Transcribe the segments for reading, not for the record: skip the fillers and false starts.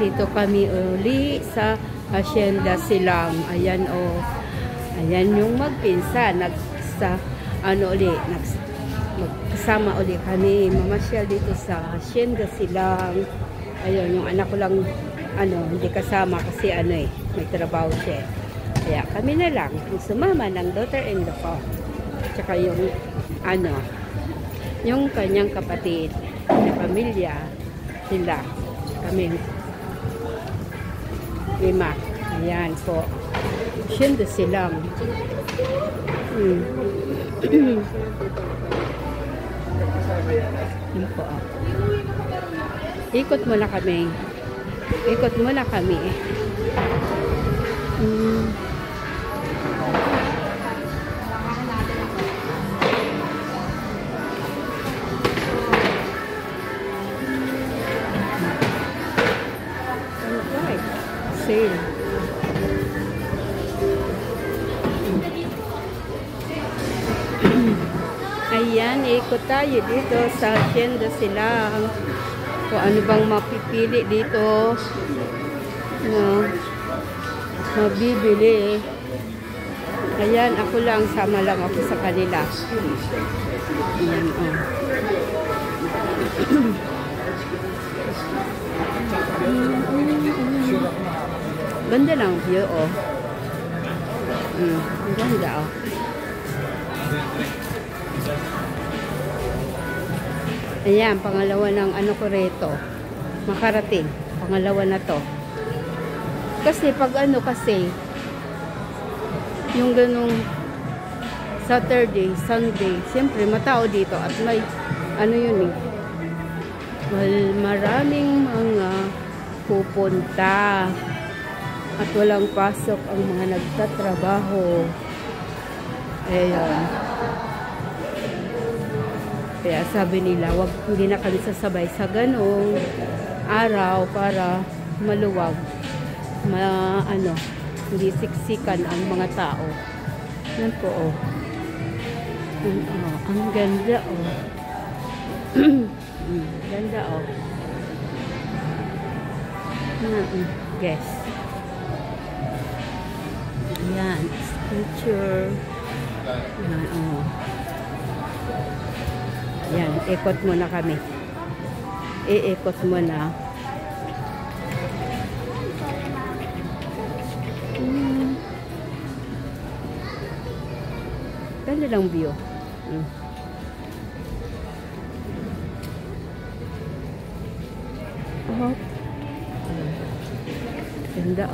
dito kami uli sa Hacienda Silang. Ayan o. Ayan yung magpinsan. Magkasama uli kami. Mamasyal dito sa Hacienda Silang. Ayun, yung anak ko lang, hindi kasama kasi may trabaho siya. Kaya kami na lang. Sumama ng daughter-in-law ko. Tsaka yung, yung kanyang kapatid na pamilya. Sila. Kami. 5. Ayan po. Hacienda Silang. Yan po. Ikot muna kami. Ikot muna kami. Sale. Ayan, ikot tayo dito sa Hacienda Silang. Kung ano bang mapipili dito na mabibili. Ayan, ako lang, sama lang ako sa kanila. Ayan, ganda lang view, ang ganda, Ayan, pangalawa ng ko rito. Makarating. Pangalawa na to. Kasi pag yung ganung Saturday, Sunday, siyempre matao dito at may yun eh. Well, maraming mga pupunta at walang pasok ang mga nagtatrabaho. Ayan. Kaya sabi nila, hindi na kami sasabay sa ganong araw para maluwag. Hindi siksikan ang mga tao. Yan po, ang ganda, ganda, Yes. Yan, picture. Yan, Yan, ikot muna kami. Iikot muna. Ganda lang view. Ganda,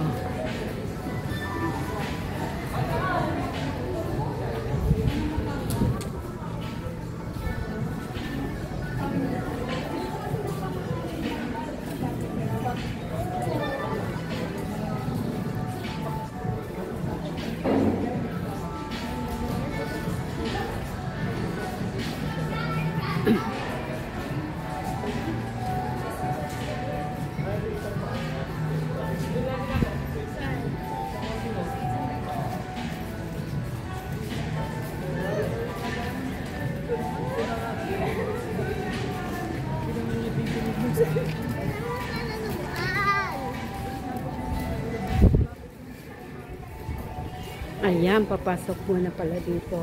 Ayan, papasok muna pala dito.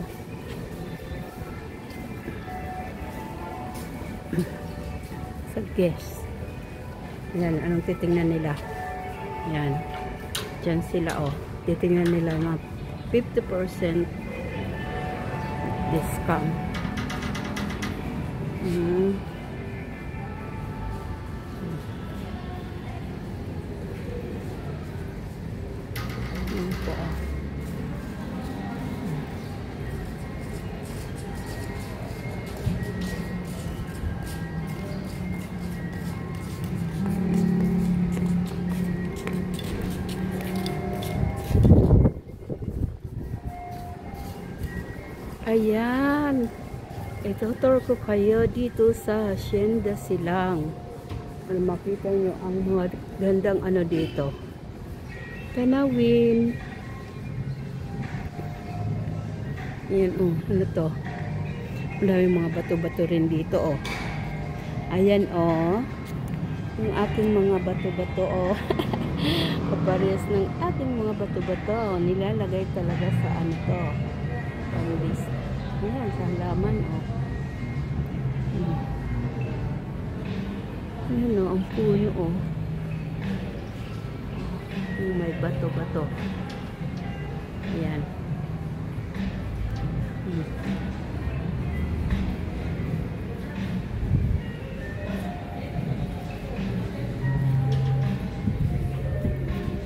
Sa guest. Ayan, anong titingnan nila? Ayan. Diyan sila, titingnan nila na 50% discount. Ayan. Itutur ko kayo dito sa Hacienda Silang. Makita nyo ang mga gandang dito. Tanawin. Ayan, ano to? Ang daming mga bato-bato rin dito, Ayan, Yung ating mga bato-bato, oh. Kaparehas ng ating mga bato-bato. Nilalagay talaga sa ano to. Panglis. Ayan, sa halaman, oh. Ayan, oh, ang puno, oh. Yung may bato-bato. Ayan.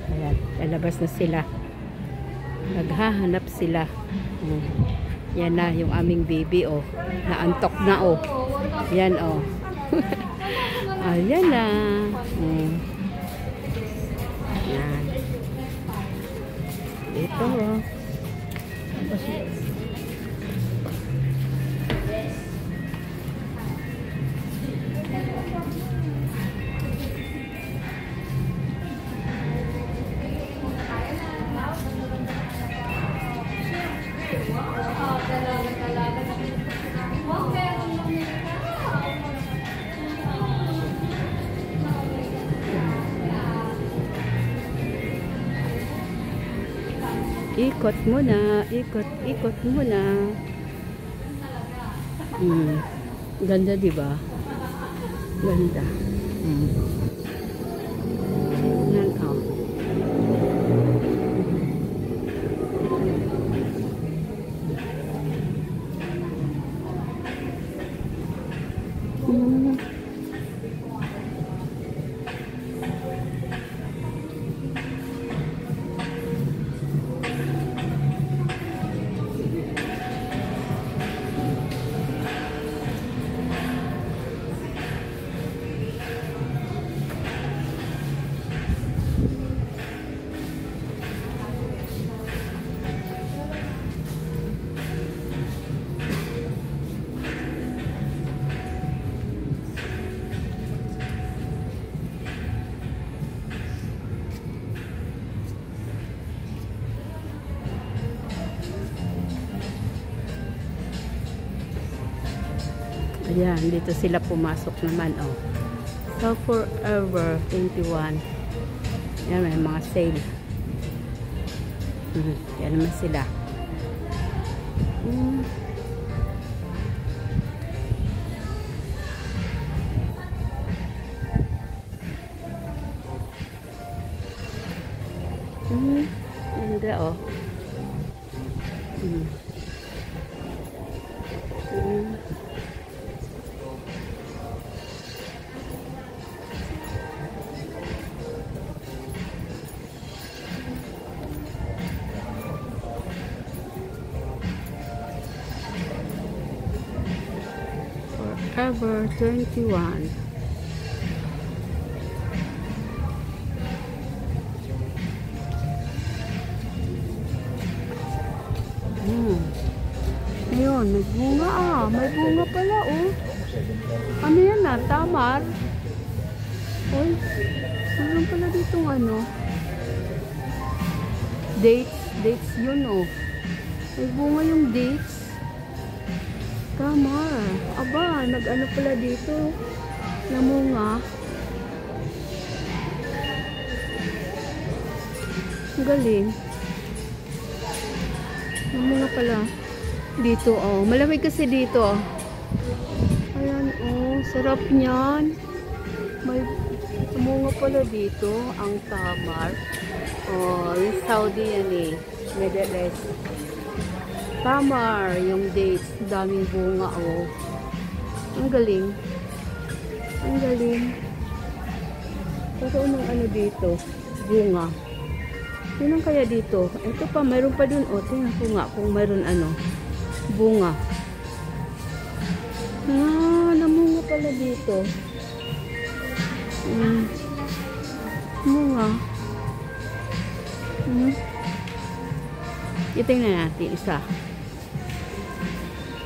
Ayan, lalabas na sila. Naghahanap sila. Yan na yung aming baby, oh. Naantok na, oh. Yan, oh. Ayan na. Yan. Ito, oh. Ikot muna, ikot muna. Ganda, di ba? Ganda. Yan, oh. Ayan, dito sila pumasok naman, oh. So, Forever 21. Ayan, may mga sale. Ayan naman sila. Ganda, oh. Forever 21. Ayun, may bunga, ah. May bunga pala, oh. Ano yan, ah? Tamar. Uy, meron pala ditong ano. Dates yun, oh. May bunga yung dates. Tamar. Aba, nag-ano pala dito. Namunga. Ang galing. Namunga pala. Dito, oh. Malamig kasi dito, oh. Ayan, oh. Sarap niyan. May namunga pala dito. Ang tamar. Oh, yung Saudi yan, eh. Middle East. Tamar, yung dates. Daming bunga, oh. Ang galing. Ang galing. Karoon ng ano dito. Bunga. Yun ang kaya dito. Ito pa, mayroon pa dun. O, tingnan ko nga kung mayroon ano. Bunga. Ah, namunga pala dito. Bunga. Itingnan natin isa.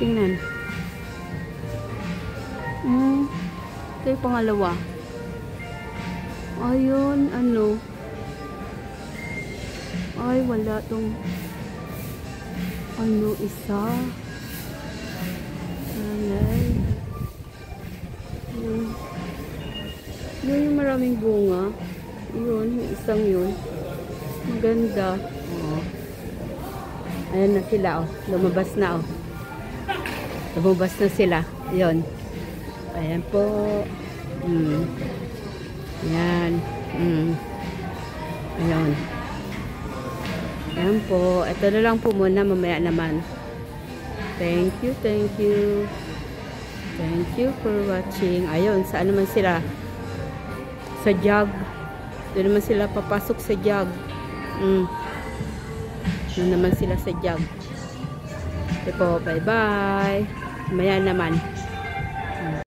Tingnan. Ito yung pangalawa. Ayun, ano. Ay, wala tong ano, isa. Alay. Yun yung maraming bunga. Yun, yung isang yun. Maganda. Oh. Ayan na sila, oh. Lumabas na, oh. Lumabas na sila. Yun. Ayan po. Ayan. Ayan. Ayan po. Ito na lang po muna. Mamaya naman. Thank you, thank you. Thank you for watching. Ayun, saan naman sila? Sa jug. Doon naman sila papasok sa jug. Doon naman sila sa jug. Ito po, bye-bye. Mamaya naman.